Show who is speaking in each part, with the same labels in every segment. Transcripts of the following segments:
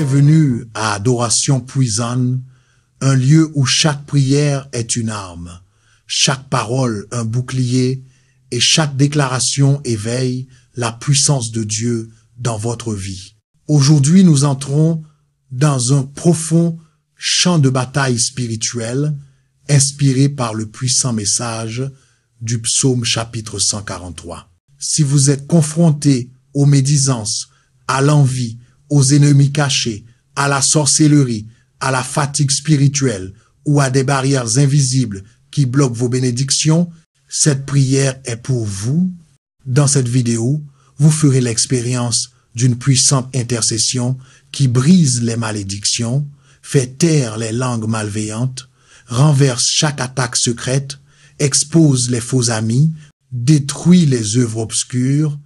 Speaker 1: Bienvenue à Adoration Puisanne, un lieu où chaque prière est une arme, chaque parole un bouclier et chaque déclaration éveille la puissance de Dieu dans votre vie. Aujourd'hui, nous entrons dans un profond champ de bataille spirituel inspiré par le puissant message du psaume chapitre 143. Si vous êtes confronté aux médisances, à l'envie, aux ennemis cachés, à la sorcellerie, à la fatigue spirituelle ou à des barrières invisibles qui bloquent vos bénédictions, cette prière est pour vous. Dans cette vidéo, vous ferez l'expérience d'une puissante intercession qui brise les malédictions, fait taire les langues malveillantes, renverse chaque attaque secrète, expose les faux amis, détruit les œuvres obscures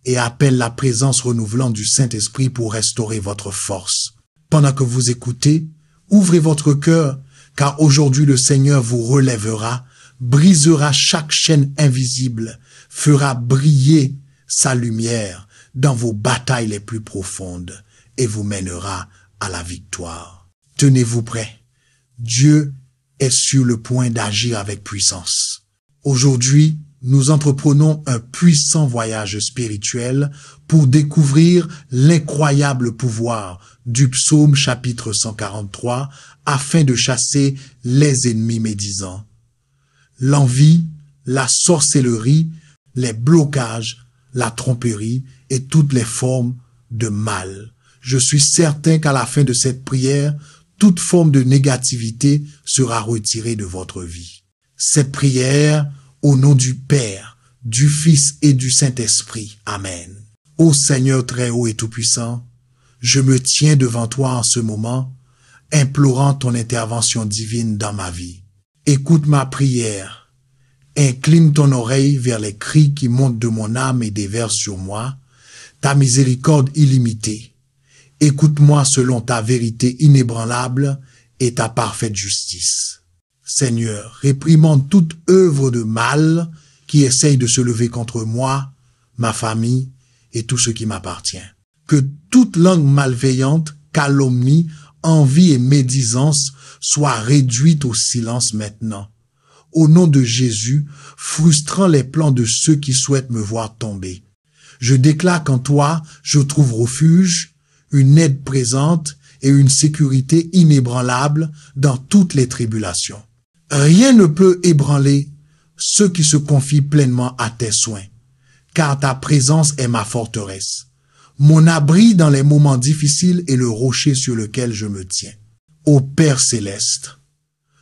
Speaker 1: et appelle la présence renouvelante du Saint-Esprit pour restaurer votre force. Pendant que vous écoutez, ouvrez votre cœur, car aujourd'hui le Seigneur vous relèvera, brisera chaque chaîne invisible, fera briller sa lumière dans vos batailles les plus profondes et vous mènera à la victoire. Tenez-vous prêts. Dieu est sur le point d'agir avec puissance. Aujourd'hui, nous entreprenons un puissant voyage spirituel pour découvrir l'incroyable pouvoir du psaume chapitre 143 afin de chasser les ennemis médisants. L'envie, la sorcellerie, les blocages, la tromperie et toutes les formes de mal. Je suis certain qu'à la fin de cette prière, toute forme de négativité sera retirée de votre vie. Cette prière, au nom du Père, du Fils et du Saint-Esprit. Amen. Ô Seigneur très haut et tout-puissant, je me tiens devant toi en ce moment, implorant ton intervention divine dans ma vie. Écoute ma prière. Incline ton oreille vers les cris qui montent de mon âme et déversent sur moi ta miséricorde illimitée. Écoute-moi selon ta vérité inébranlable et ta parfaite justice. Seigneur, réprimande toute œuvre de mal qui essaye de se lever contre moi, ma famille et tout ce qui m'appartient. Que toute langue malveillante, calomnie, envie et médisance soit réduite au silence maintenant. Au nom de Jésus, frustrant les plans de ceux qui souhaitent me voir tomber. Je déclare qu'en toi, je trouve refuge, une aide présente et une sécurité inébranlable dans toutes les tribulations. Rien ne peut ébranler ceux qui se confient pleinement à tes soins, car ta présence est ma forteresse, mon abri dans les moments difficiles et le rocher sur lequel je me tiens. Ô Père céleste,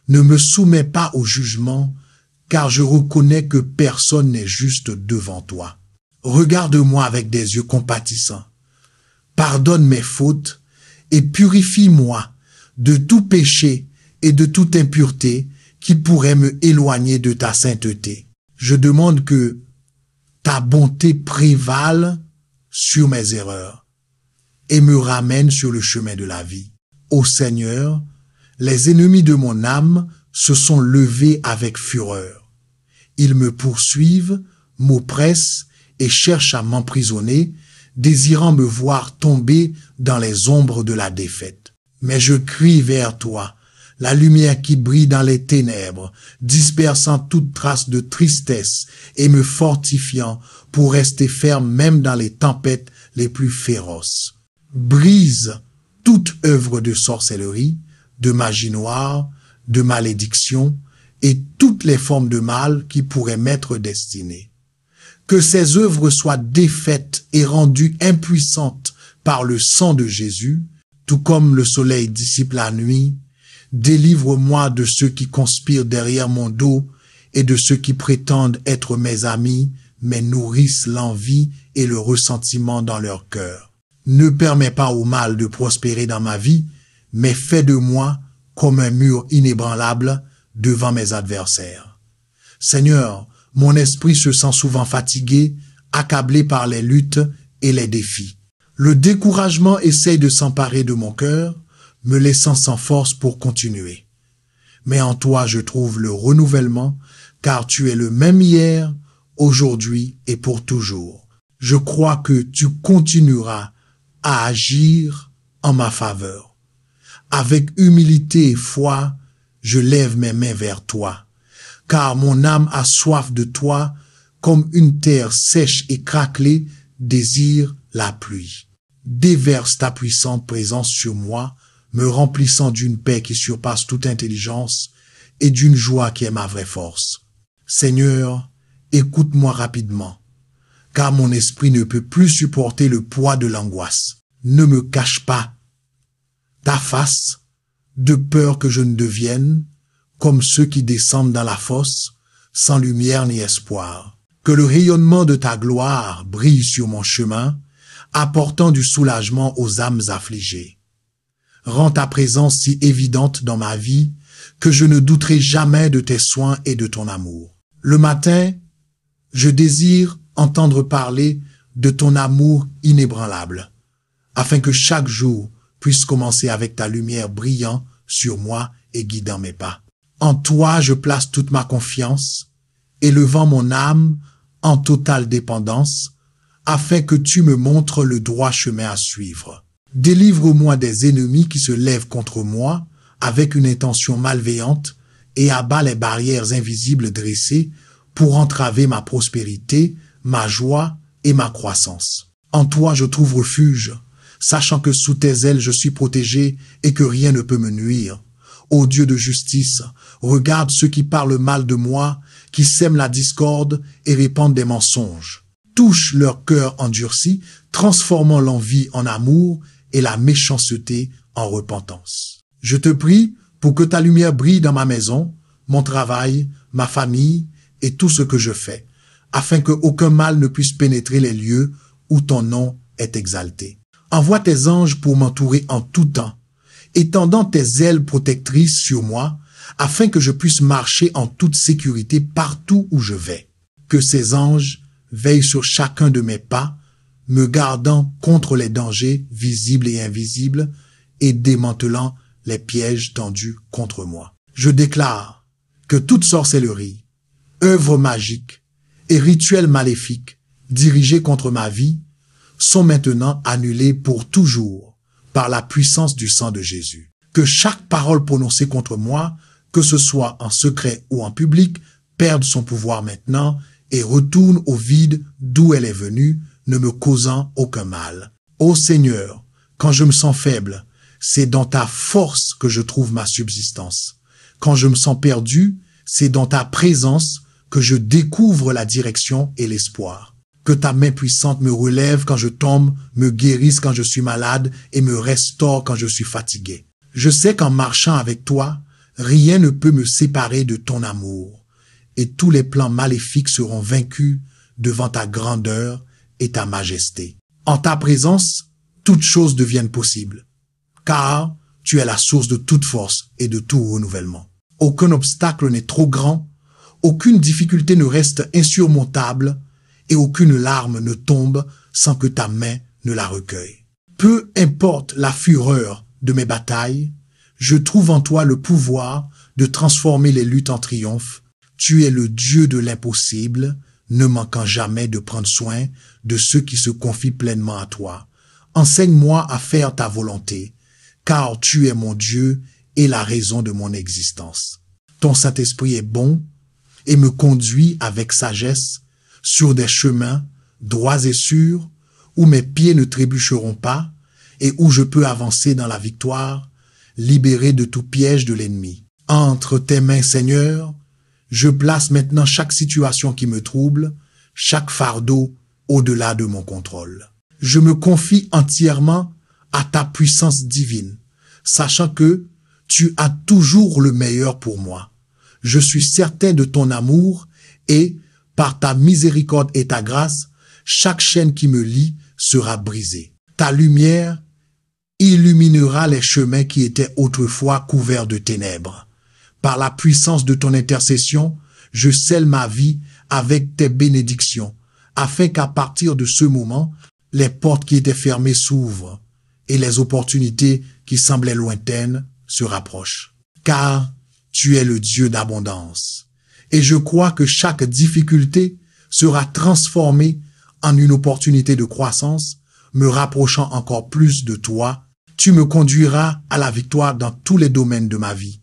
Speaker 1: ne me soumets pas au jugement, car je reconnais que personne n'est juste devant toi. Regarde-moi avec des yeux compatissants, pardonne mes fautes et purifie-moi de tout péché et de toute impureté qui pourrait me éloigner de ta sainteté. Je demande que ta bonté prévale sur mes erreurs et me ramène sur le chemin de la vie. Ô Seigneur, les ennemis de mon âme se sont levés avec fureur. Ils me poursuivent, m'oppressent et cherchent à m'emprisonner, désirant me voir tomber dans les ombres de la défaite. Mais je crie vers toi, la lumière qui brille dans les ténèbres, dispersant toute trace de tristesse et me fortifiant pour rester ferme même dans les tempêtes les plus féroces. Brise toute œuvre de sorcellerie, de magie noire, de malédiction et toutes les formes de mal qui pourraient m'être destinées. Que ces œuvres soient défaites et rendues impuissantes par le sang de Jésus, tout comme le soleil dissipe la nuit. Délivre-moi de ceux qui conspirent derrière mon dos et de ceux qui prétendent être mes amis, mais nourrissent l'envie et le ressentiment dans leur cœur. Ne permets pas au mal de prospérer dans ma vie, mais fais de moi comme un mur inébranlable devant mes adversaires. Seigneur, mon esprit se sent souvent fatigué, accablé par les luttes et les défis. Le découragement essaye de s'emparer de mon cœur, me laissant sans force pour continuer. Mais en toi je trouve le renouvellement, car tu es le même hier, aujourd'hui et pour toujours. Je crois que tu continueras à agir en ma faveur. Avec humilité et foi, je lève mes mains vers toi, car mon âme a soif de toi, comme une terre sèche et craquelée désire la pluie. Déverse ta puissante présence sur moi, me remplissant d'une paix qui surpasse toute intelligence et d'une joie qui est ma vraie force. Seigneur, écoute-moi rapidement, car mon esprit ne peut plus supporter le poids de l'angoisse. Ne me cache pas ta face, de peur que je ne devienne comme ceux qui descendent dans la fosse, sans lumière ni espoir. Que le rayonnement de ta gloire brille sur mon chemin, apportant du soulagement aux âmes affligées. Rends ta présence si évidente dans ma vie que je ne douterai jamais de tes soins et de ton amour. Le matin, je désire entendre parler de ton amour inébranlable, afin que chaque jour puisse commencer avec ta lumière brillant sur moi et guidant mes pas. En toi, je place toute ma confiance, élevant mon âme en totale dépendance, afin que tu me montres le droit chemin à suivre. Délivre-moi des ennemis qui se lèvent contre moi avec une intention malveillante et abat les barrières invisibles dressées pour entraver ma prospérité, ma joie et ma croissance. En toi, je trouve refuge, sachant que sous tes ailes je suis protégé et que rien ne peut me nuire. Ô Dieu de justice, regarde ceux qui parlent mal de moi, qui sèment la discorde et répandent des mensonges. Touche leur cœur endurci, transformant l'envie en amour et la méchanceté en repentance. Je te prie pour que ta lumière brille dans ma maison, mon travail, ma famille et tout ce que je fais, afin que aucun mal ne puisse pénétrer les lieux où ton nom est exalté. Envoie tes anges pour m'entourer en tout temps, étendant tes ailes protectrices sur moi, afin que je puisse marcher en toute sécurité partout où je vais. Que ces anges veillent sur chacun de mes pas, me gardant contre les dangers visibles et invisibles et démantelant les pièges tendus contre moi. Je déclare que toute sorcellerie, œuvre magique et rituel maléfique dirigés contre ma vie sont maintenant annulés pour toujours par la puissance du sang de Jésus. Que chaque parole prononcée contre moi, que ce soit en secret ou en public, perde son pouvoir maintenant et retourne au vide d'où elle est venue, ne me causant aucun mal. Ô Seigneur, quand je me sens faible, c'est dans ta force que je trouve ma subsistance. Quand je me sens perdu, c'est dans ta présence que je découvre la direction et l'espoir. Que ta main puissante me relève quand je tombe, me guérisse quand je suis malade et me restaure quand je suis fatigué. Je sais qu'en marchant avec toi, rien ne peut me séparer de ton amour, et tous les plans maléfiques seront vaincus devant ta grandeur et ta majesté. En ta présence, toutes choses deviennent possibles, car tu es la source de toute force et de tout renouvellement. Aucun obstacle n'est trop grand, aucune difficulté ne reste insurmontable, et aucune larme ne tombe sans que ta main ne la recueille. Peu importe la fureur de mes batailles, je trouve en toi le pouvoir de transformer les luttes en triomphe. Tu es le Dieu de l'impossible, ne manquant jamais de prendre soin de ceux qui se confient pleinement à toi. Enseigne-moi à faire ta volonté, car tu es mon Dieu et la raison de mon existence. Ton Saint-Esprit est bon et me conduit avec sagesse sur des chemins droits et sûrs, où mes pieds ne trébucheront pas et où je peux avancer dans la victoire, libéré de tout piège de l'ennemi. Entre tes mains, Seigneur, je place maintenant chaque situation qui me trouble, chaque fardeau au-delà de mon contrôle. Je me confie entièrement à ta puissance divine, sachant que tu as toujours le meilleur pour moi. Je suis certain de ton amour et, par ta miséricorde et ta grâce, chaque chaîne qui me lie sera brisée. Ta lumière illuminera les chemins qui étaient autrefois couverts de ténèbres. Par la puissance de ton intercession, je scelle ma vie avec tes bénédictions, afin qu'à partir de ce moment, les portes qui étaient fermées s'ouvrent et les opportunités qui semblaient lointaines se rapprochent. Car tu es le Dieu d'abondance. Et je crois que chaque difficulté sera transformée en une opportunité de croissance, me rapprochant encore plus de toi Tu me conduiras à la victoire dans tous les domaines de ma vie,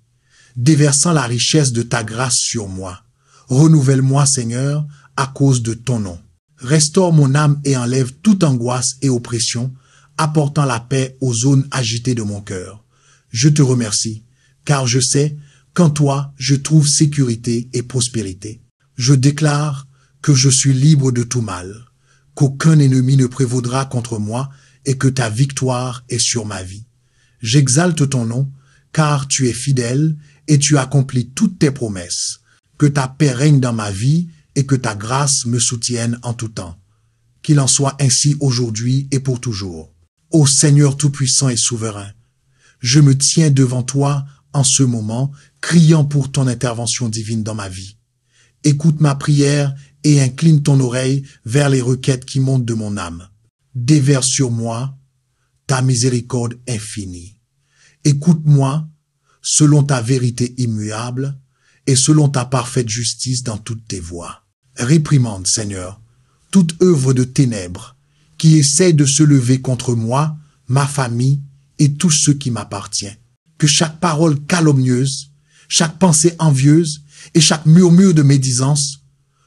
Speaker 1: déversant la richesse de ta grâce sur moi. Renouvelle-moi, Seigneur, à cause de ton nom. Restaure mon âme et enlève toute angoisse et oppression, apportant la paix aux zones agitées de mon cœur. Je te remercie, car je sais qu'en toi, je trouve sécurité et prospérité. Je déclare que je suis libre de tout mal, qu'aucun ennemi ne prévaudra contre moi et que ta victoire est sur ma vie. J'exalte ton nom, car tu es fidèle et tu accomplis toutes tes promesses. Que ta paix règne dans ma vie et que ta grâce me soutienne en tout temps. Qu'il en soit ainsi aujourd'hui et pour toujours. Ô Seigneur tout-puissant et souverain, je me tiens devant toi en ce moment, criant pour ton intervention divine dans ma vie. Écoute ma prière et incline ton oreille vers les requêtes qui montent de mon âme. Déverse sur moi ta miséricorde infinie. Écoute-moi selon ta vérité immuable et selon ta parfaite justice dans toutes tes voies. Réprimande, Seigneur, toute œuvre de ténèbres qui essaie de se lever contre moi, ma famille et tout ce qui m'appartient. Que chaque parole calomnieuse, chaque pensée envieuse et chaque murmure de médisance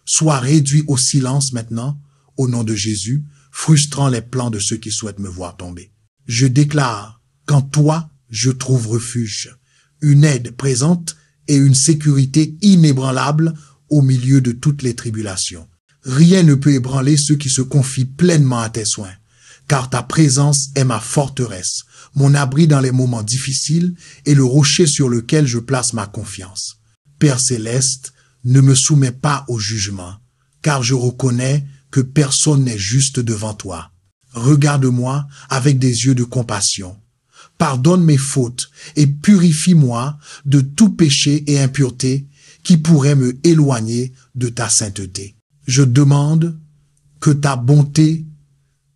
Speaker 1: soit réduit au silence maintenant, au nom de Jésus, frustrant les plans de ceux qui souhaitent me voir tomber. Je déclare qu'en toi, je trouve refuge, une aide présente et une sécurité inébranlable au milieu de toutes les tribulations. Rien ne peut ébranler ceux qui se confient pleinement à tes soins, car ta présence est ma forteresse, mon abri dans les moments difficiles et le rocher sur lequel je place ma confiance. Père céleste, ne me soumets pas au jugement, car je reconnais que personne n'est juste devant toi. Regarde-moi avec des yeux de compassion. Pardonne mes fautes et purifie-moi de tout péché et impureté qui pourrait me éloigner de ta sainteté. Je demande que ta bonté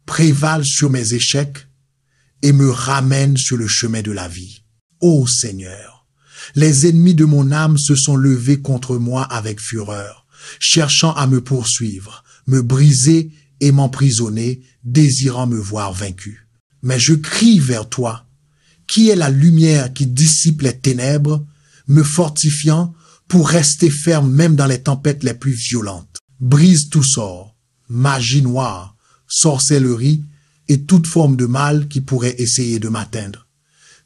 Speaker 1: prévale sur mes échecs et me ramène sur le chemin de la vie. Ô Seigneur, les ennemis de mon âme se sont levés contre moi avec fureur, cherchant à me poursuivre, me briser et m'emprisonner, désirant me voir vaincu. Mais je crie vers toi, qui est la lumière qui dissipe les ténèbres, me fortifiant pour rester ferme même dans les tempêtes les plus violentes. Brise tout sort, magie noire, sorcellerie et toute forme de mal qui pourrait essayer de m'atteindre.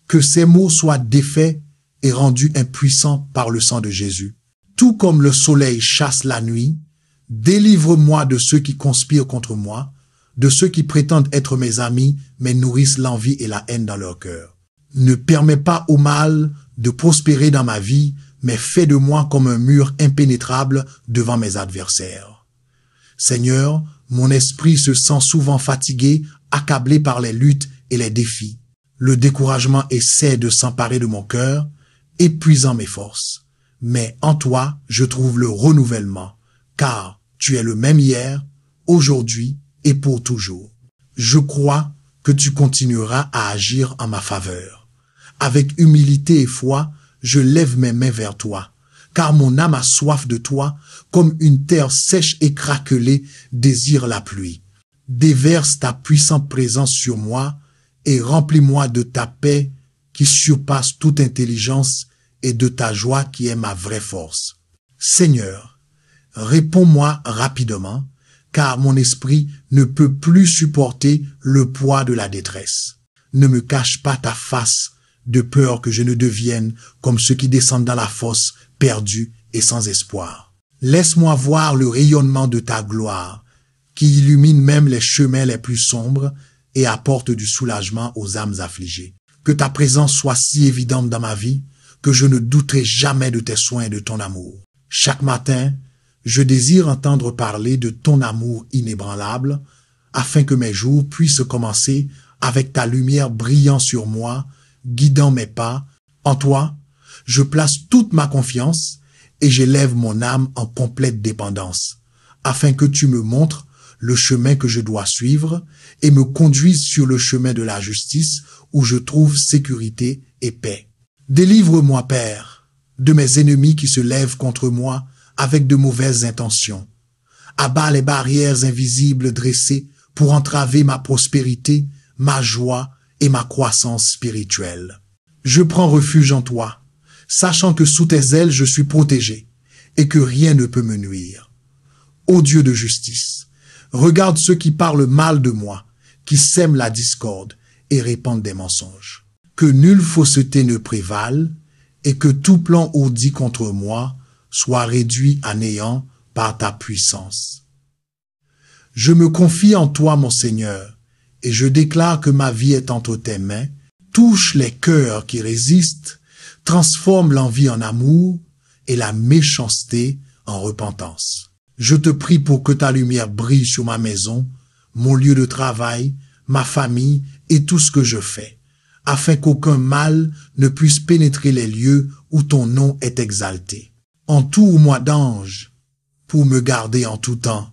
Speaker 1: Que ces maux soient défaits et rendus impuissants par le sang de Jésus. Tout comme le soleil chasse la nuit, délivre-moi de ceux qui conspirent contre moi, de ceux qui prétendent être mes amis, mais nourrissent l'envie et la haine dans leur cœur. Ne permets pas au mal de prospérer dans ma vie, mais fais de moi comme un mur impénétrable devant mes adversaires. Seigneur, mon esprit se sent souvent fatigué, accablé par les luttes et les défis. Le découragement essaie de s'emparer de mon cœur, épuisant mes forces. Mais en toi, je trouve le renouvellement, car tu es le même hier, aujourd'hui et pour toujours. Je crois que tu continueras à agir en ma faveur. Avec humilité et foi, je lève mes mains vers toi, car mon âme a soif de toi, comme une terre sèche et craquelée désire la pluie. Déverse ta puissante présence sur moi et remplis-moi de ta paix qui surpasse toute intelligence et de ta joie qui est ma vraie force. Seigneur, réponds-moi rapidement, car mon esprit ne peut plus supporter le poids de la détresse. Ne me cache pas ta face, de peur que je ne devienne comme ceux qui descendent dans la fosse, perdus et sans espoir. Laisse-moi voir le rayonnement de ta gloire, qui illumine même les chemins les plus sombres et apporte du soulagement aux âmes affligées. Que ta présence soit si évidente dans ma vie, que je ne douterai jamais de tes soins et de ton amour. Chaque matin, je désire entendre parler de ton amour inébranlable, afin que mes jours puissent commencer avec ta lumière brillant sur moi, guidant mes pas. En toi, je place toute ma confiance et j'élève mon âme en complète dépendance, afin que tu me montres le chemin que je dois suivre et me conduises sur le chemin de la justice où je trouve sécurité et paix. Délivre-moi, Père, de mes ennemis qui se lèvent contre moi avec de mauvaises intentions. Abats les barrières invisibles dressées pour entraver ma prospérité, ma joie et ma croissance spirituelle. Je prends refuge en toi, sachant que sous tes ailes je suis protégé et que rien ne peut me nuire. Ô Dieu de justice, regarde ceux qui parlent mal de moi, qui sèment la discorde et répandent des mensonges. Que nulle fausseté ne prévale et que tout plan ourdi contre moi soit réduit à néant par ta puissance. Je me confie en toi, mon Seigneur, et je déclare que ma vie est entre tes mains. Touche les cœurs qui résistent, transforme l'envie en amour et la méchanceté en repentance. Je te prie pour que ta lumière brille sur ma maison, mon lieu de travail, ma famille et tout ce que je fais, afin qu'aucun mal ne puisse pénétrer les lieux où ton nom est exalté. Entoure-moi d'anges pour me garder en tout temps,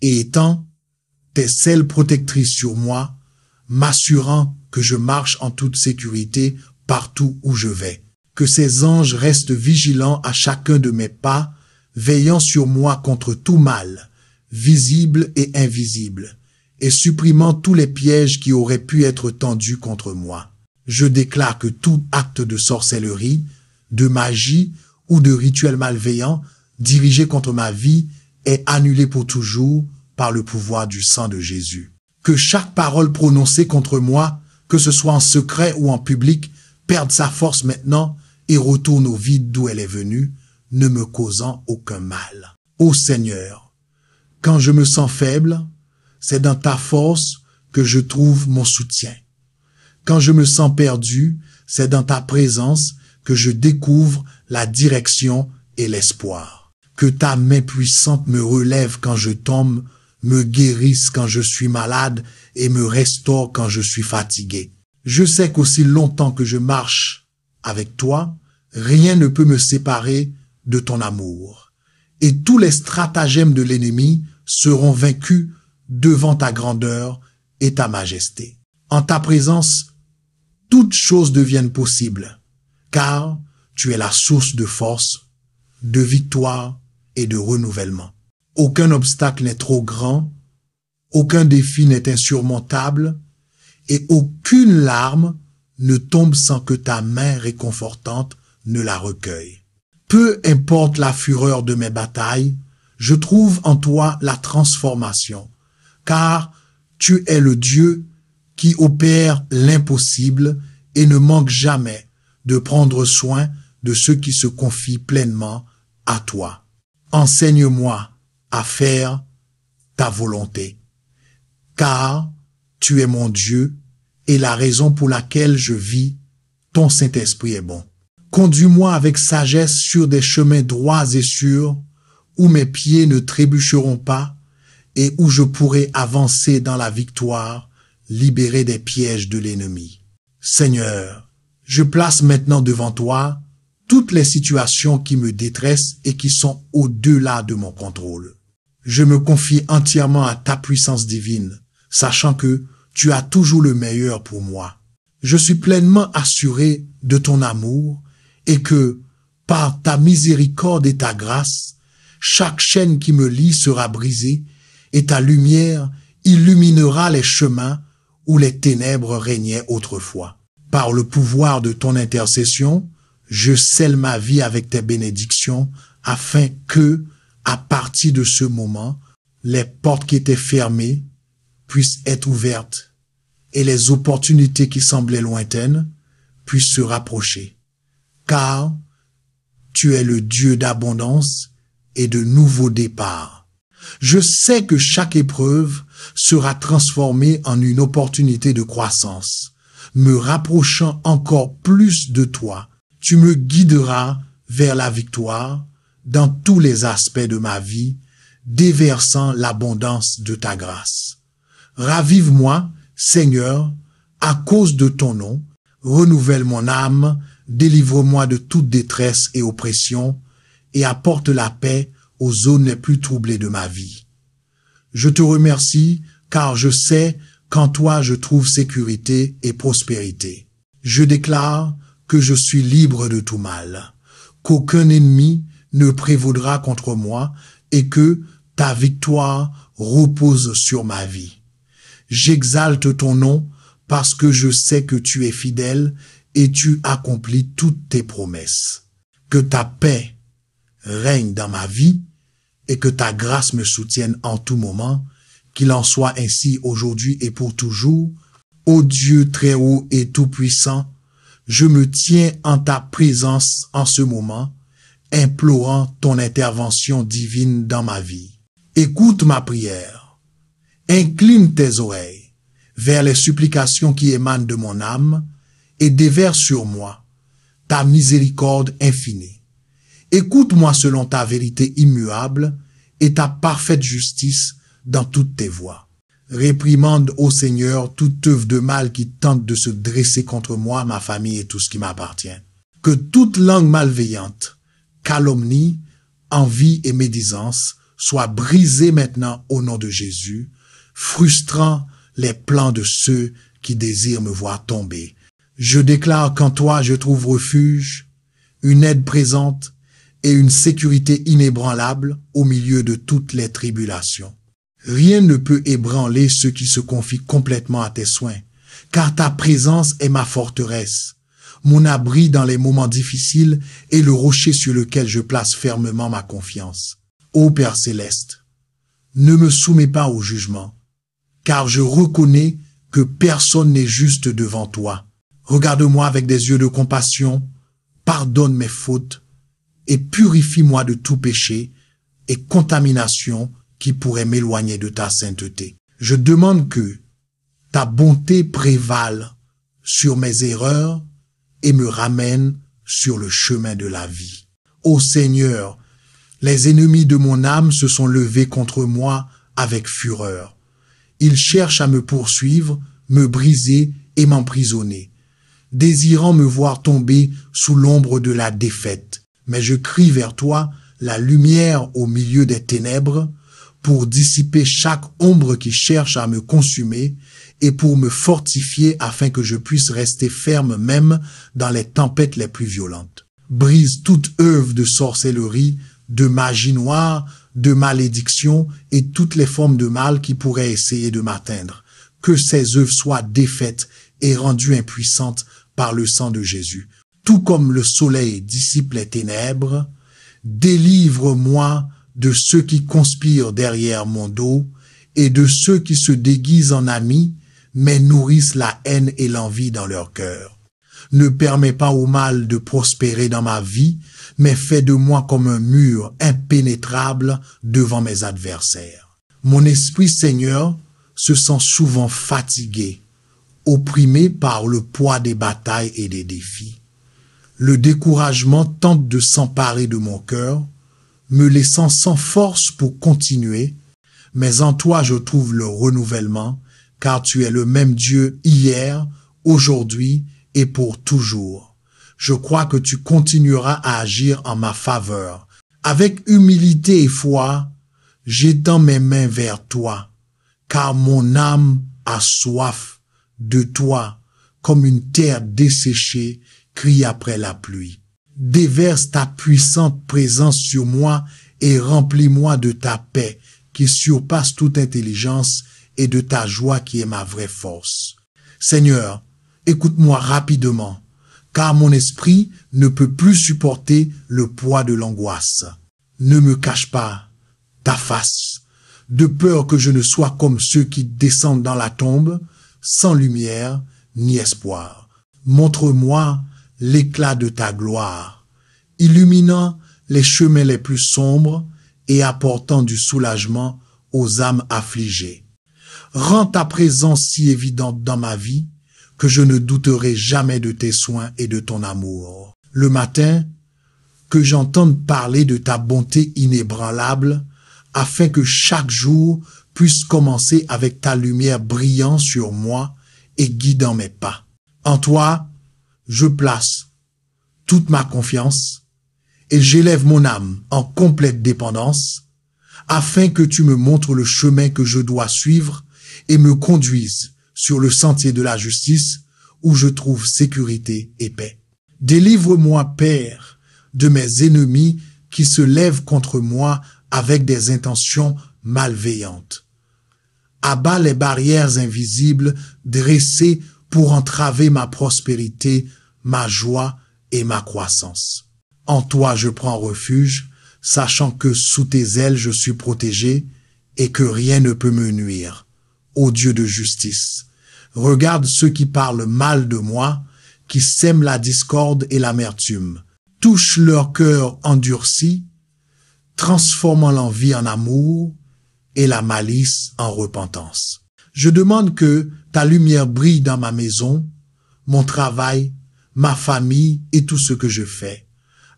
Speaker 1: et étends tes ailes protectrices sur moi, m'assurant que je marche en toute sécurité partout où je vais. Que ces anges restent vigilants à chacun de mes pas, veillant sur moi contre tout mal, visible et invisible, et supprimant tous les pièges qui auraient pu être tendus contre moi. Je déclare que tout acte de sorcellerie, de magie ou de rituel malveillant dirigé contre ma vie est annulé pour toujours par le pouvoir du sang de Jésus. Que chaque parole prononcée contre moi, que ce soit en secret ou en public, perde sa force maintenant et retourne au vide d'où elle est venue, ne me causant aucun mal. Ô Seigneur, quand je me sens faible, c'est dans ta force que je trouve mon soutien. Quand je me sens perdu, c'est dans ta présence que je découvre la direction et l'espoir. Que ta main puissante me relève quand je tombe, me guérisse quand je suis malade et me restaure quand je suis fatigué. Je sais qu'aussi longtemps que je marche avec toi, rien ne peut me séparer de ton amour. Et tous les stratagèmes de l'ennemi seront vaincus devant ta grandeur et ta majesté. En ta présence, toutes choses deviennent possibles, car tu es la source de force, de victoire et de renouvellement. Aucun obstacle n'est trop grand, aucun défi n'est insurmontable, et aucune larme ne tombe sans que ta main réconfortante ne la recueille. Peu importe la fureur de mes batailles, je trouve en toi la transformation, car tu es le Dieu qui opère l'impossible et ne manque jamais de prendre soin de ceux qui se confient pleinement à toi. Enseigne-moi à faire ta volonté, car tu es mon Dieu et la raison pour laquelle je vis, ton Saint-Esprit est bon. Conduis-moi avec sagesse sur des chemins droits et sûrs, où mes pieds ne trébucheront pas et où je pourrai avancer dans la victoire, libéré des pièges de l'ennemi. Seigneur, je place maintenant devant toi toutes les situations qui me détressent et qui sont au-delà de mon contrôle. Je me confie entièrement à ta puissance divine, sachant que tu as toujours le meilleur pour moi. Je suis pleinement assuré de ton amour et que, par ta miséricorde et ta grâce, chaque chaîne qui me lie sera brisée et ta lumière illuminera les chemins où les ténèbres régnaient autrefois. Par le pouvoir de ton intercession, je scelle ma vie avec tes bénédictions afin que, à partir de ce moment, les portes qui étaient fermées puissent être ouvertes et les opportunités qui semblaient lointaines puissent se rapprocher. Car tu es le Dieu d'abondance et de nouveaux départs. Je sais que chaque épreuve sera transformée en une opportunité de croissance, me rapprochant encore plus de toi. Tu me guideras vers la victoire dans tous les aspects de ma vie, déversant l'abondance de ta grâce. Ravive-moi, Seigneur, à cause de ton nom, renouvelle mon âme, délivre-moi de toute détresse et oppression, et apporte la paix aux zones les plus troublées de ma vie. Je te remercie, car je sais qu'en toi je trouve sécurité et prospérité. Je déclare que je suis libre de tout mal, qu'aucun ennemi ne prévaudra contre moi et que ta victoire repose sur ma vie. J'exalte ton nom parce que je sais que tu es fidèle et tu accomplis toutes tes promesses. Que ta paix règne dans ma vie et que ta grâce me soutienne en tout moment, qu'il en soit ainsi aujourd'hui et pour toujours. Ô Dieu très haut et tout-puissant, je me tiens en ta présence en ce moment, implorant ton intervention divine dans ma vie. Écoute ma prière, incline tes oreilles vers les supplications qui émanent de mon âme et déverse sur moi ta miséricorde infinie. Écoute-moi selon ta vérité immuable et ta parfaite justice dans toutes tes voies. Réprimande, ô Seigneur, toute œuvre de mal qui tente de se dresser contre moi, ma famille et tout ce qui m'appartient. Que toute langue malveillante, calomnie, envie et médisance soit brisée maintenant au nom de Jésus, frustrant les plans de ceux qui désirent me voir tomber. Je déclare qu'en toi je trouve refuge, une aide présente et une sécurité inébranlable au milieu de toutes les tribulations. Rien ne peut ébranler ceux qui se confient complètement à tes soins, car ta présence est ma forteresse, mon abri dans les moments difficiles et le rocher sur lequel je place fermement ma confiance. Ô Père céleste, ne me soumets pas au jugement, car je reconnais que personne n'est juste devant toi. Regarde-moi avec des yeux de compassion, pardonne mes fautes et purifie-moi de tout péché et contamination qui pourrait m'éloigner de ta sainteté. Je demande que ta bonté prévale sur mes erreurs et me ramène sur le chemin de la vie. Ô Seigneur, les ennemis de mon âme se sont levés contre moi avec fureur. Ils cherchent à me poursuivre, me briser et m'emprisonner, désirant me voir tomber sous l'ombre de la défaite. Mais je crie vers toi, la lumière au milieu des ténèbres, pour dissiper chaque ombre qui cherche à me consumer et pour me fortifier afin que je puisse rester ferme même dans les tempêtes les plus violentes. Brise toute œuvre de sorcellerie, de magie noire, de malédiction et toutes les formes de mal qui pourraient essayer de m'atteindre. Que ces œuvres soient défaites et rendues impuissantes par le sang de Jésus. Tout comme le soleil dissipe les ténèbres, délivre-moi de ceux qui conspirent derrière mon dos et de ceux qui se déguisent en amis, mais nourrissent la haine et l'envie dans leur cœur. Ne permets pas au mal de prospérer dans ma vie, mais fais de moi comme un mur impénétrable devant mes adversaires. Mon esprit, Seigneur, se sent souvent fatigué, opprimé par le poids des batailles et des défis. Le découragement tente de s'emparer de mon cœur, me laissant sans force pour continuer, mais en toi je trouve le renouvellement, car tu es le même Dieu hier, aujourd'hui et pour toujours. Je crois que tu continueras à agir en ma faveur. Avec humilité et foi, j'étends mes mains vers toi, car mon âme a soif de toi, comme une terre desséchée crie après la pluie. Déverse ta puissante présence sur moi et remplis-moi de ta paix qui surpasse toute intelligence et de ta joie qui est ma vraie force. Seigneur, écoute-moi rapidement, car mon esprit ne peut plus supporter le poids de l'angoisse. Ne me cache pas ta face, de peur que je ne sois comme ceux qui descendent dans la tombe, sans lumière ni espoir. Montre-moi l'éclat de ta gloire, illuminant les chemins les plus sombres et apportant du soulagement aux âmes affligées. Rends ta présence si évidente dans ma vie que je ne douterai jamais de tes soins et de ton amour. Le matin, que j'entende parler de ta bonté inébranlable, afin que chaque jour puisse commencer avec ta lumière brillant sur moi et guidant mes pas. En toi, je place toute ma confiance et j'élève mon âme en complète dépendance afin que tu me montres le chemin que je dois suivre et me conduises sur le sentier de la justice où je trouve sécurité et paix. Délivre-moi, Père, de mes ennemis qui se lèvent contre moi avec des intentions malveillantes. Abat les barrières invisibles dressées pour entraver ma prospérité, ma joie et ma croissance. En toi je prends refuge, sachant que sous tes ailes je suis protégé et que rien ne peut me nuire. Ô Dieu de justice, regarde ceux qui parlent mal de moi, qui sèment la discorde et l'amertume. Touche leur cœur endurci, transformant l'envie en amour et la malice en repentance. Je demande que ta lumière brille dans ma maison, mon travail, ma famille et tout ce que je fais,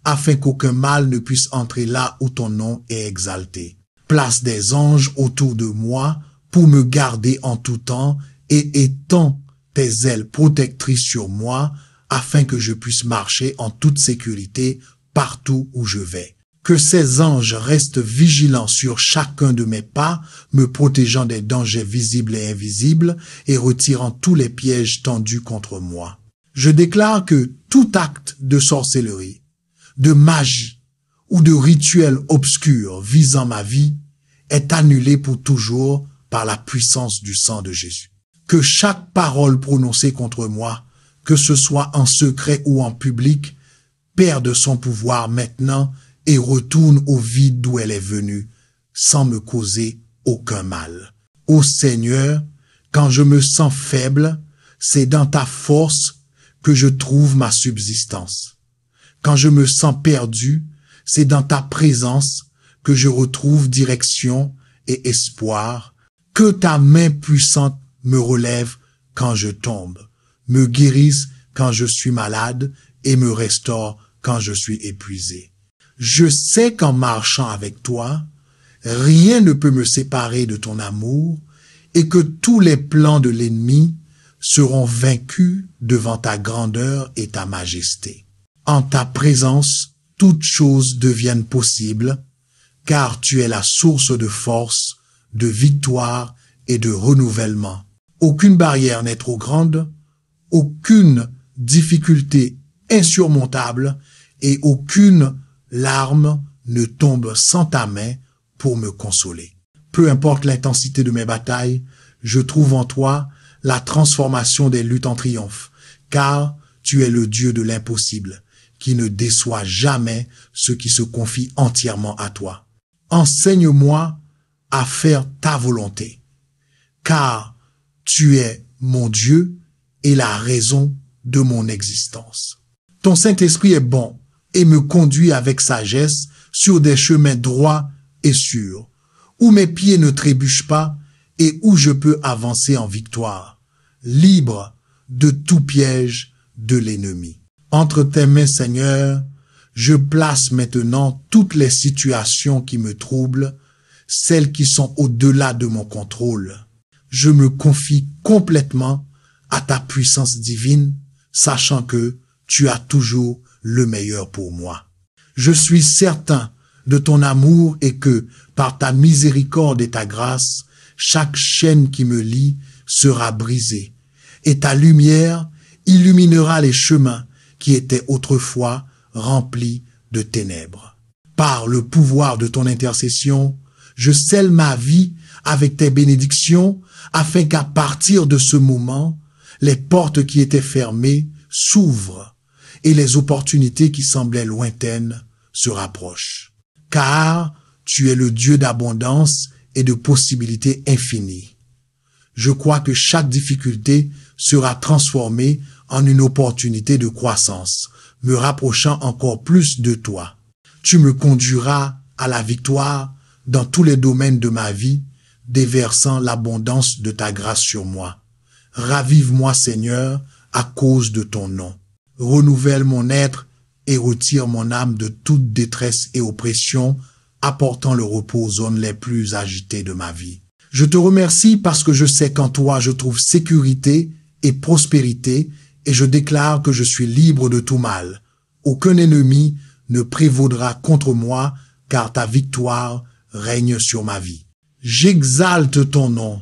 Speaker 1: afin qu'aucun mal ne puisse entrer là où ton nom est exalté. Place des anges autour de moi pour me garder en tout temps et étends tes ailes protectrices sur moi afin que je puisse marcher en toute sécurité partout où je vais. Que ces anges restent vigilants sur chacun de mes pas, me protégeant des dangers visibles et invisibles et retirant tous les pièges tendus contre moi. Je déclare que tout acte de sorcellerie, de magie ou de rituel obscur visant ma vie est annulé pour toujours par la puissance du sang de Jésus. Que chaque parole prononcée contre moi, que ce soit en secret ou en public, perde son pouvoir maintenant et retourne au vide d'où elle est venue, sans me causer aucun mal. Ô Seigneur, quand je me sens faible, c'est dans ta force que je trouve ma subsistance. Quand je me sens perdu, c'est dans ta présence que je retrouve direction et espoir. Que ta main puissante me relève quand je tombe, me guérisse quand je suis malade et me restaure quand je suis épuisé. Je sais qu'en marchant avec toi, rien ne peut me séparer de ton amour et que tous les plans de l'ennemi seront vaincus devant ta grandeur et ta majesté. En ta présence, toutes choses deviennent possibles, car tu es la source de force, de victoire et de renouvellement. Aucune barrière n'est trop grande, aucune difficulté insurmontable et aucune larme ne tombe sans ta main pour me consoler. Peu importe l'intensité de mes batailles, je trouve en toi la transformation des luttes en triomphe, car tu es le Dieu de l'impossible, qui ne déçoit jamais ceux qui se confient entièrement à toi. Enseigne-moi à faire ta volonté, car tu es mon Dieu et la raison de mon existence. Ton Saint-Esprit est bon et me conduit avec sagesse sur des chemins droits et sûrs, où mes pieds ne trébuchent pas et où je peux avancer en victoire, libre de tout piège de l'ennemi. Entre tes mains, Seigneur, je place maintenant toutes les situations qui me troublent, celles qui sont au-delà de mon contrôle. Je me confie complètement à ta puissance divine, sachant que tu as toujours le meilleur pour moi. Je suis certain de ton amour et que, par ta miséricorde et ta grâce, chaque chaîne qui me lie sera brisée, et ta lumière illuminera les chemins qui étaient autrefois remplis de ténèbres. Par le pouvoir de ton intercession, je scelle ma vie avec tes bénédictions, afin qu'à partir de ce moment, les portes qui étaient fermées s'ouvrent et les opportunités qui semblaient lointaines se rapprochent. Car tu es le Dieu d'abondance et de possibilités infinies. Je crois que chaque difficulté sera transformée en une opportunité de croissance, me rapprochant encore plus de toi. Tu me conduiras à la victoire dans tous les domaines de ma vie, déversant l'abondance de ta grâce sur moi. Ravive-moi, Seigneur, à cause de ton nom. Renouvelle mon être et retire mon âme de toute détresse et oppression, apportant le repos aux zones les plus agitées de ma vie. Je te remercie parce que je sais qu'en toi je trouve sécurité et prospérité, et je déclare que je suis libre de tout mal. Aucun ennemi ne prévaudra contre moi, car ta victoire règne sur ma vie. J'exalte ton nom,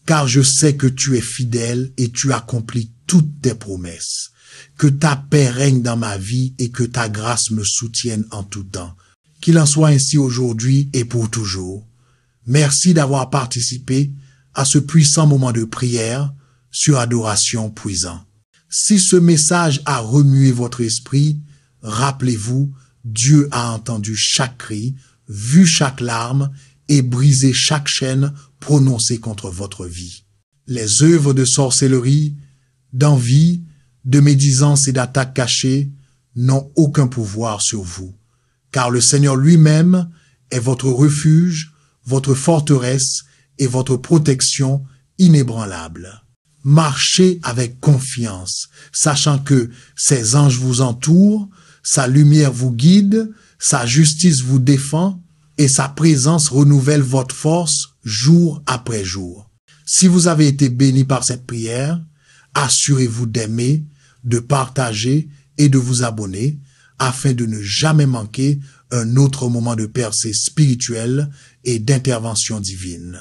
Speaker 1: car je sais que tu es fidèle et tu accomplis toutes tes promesses. Que ta paix règne dans ma vie et que ta grâce me soutienne en tout temps. Qu'il en soit ainsi aujourd'hui et pour toujours. Merci d'avoir participé à ce puissant moment de prière sur Adoration Puissant. Si ce message a remué votre esprit, rappelez-vous, Dieu a entendu chaque cri, vu chaque larme et brisé chaque chaîne prononcée contre votre vie. Les œuvres de sorcellerie, d'envie, de médisance et d'attaque cachée n'ont aucun pouvoir sur vous, car le Seigneur lui-même est votre refuge, votre forteresse et votre protection inébranlable. Marchez avec confiance, sachant que ses anges vous entourent, sa lumière vous guide, sa justice vous défend et sa présence renouvelle votre force jour après jour. Si vous avez été béni par cette prière, assurez-vous d'aimer, de partager et de vous abonner afin de ne jamais manquer un autre moment de percée spirituelle et d'intervention divine.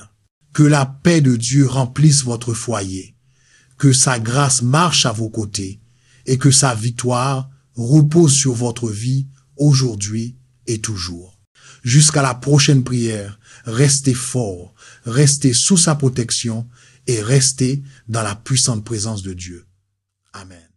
Speaker 1: Que la paix de Dieu remplisse votre foyer, que sa grâce marche à vos côtés et que sa victoire repose sur votre vie aujourd'hui et toujours. Jusqu'à la prochaine prière, restez forts, restez sous sa protection et restez dans la puissante présence de Dieu. Amen.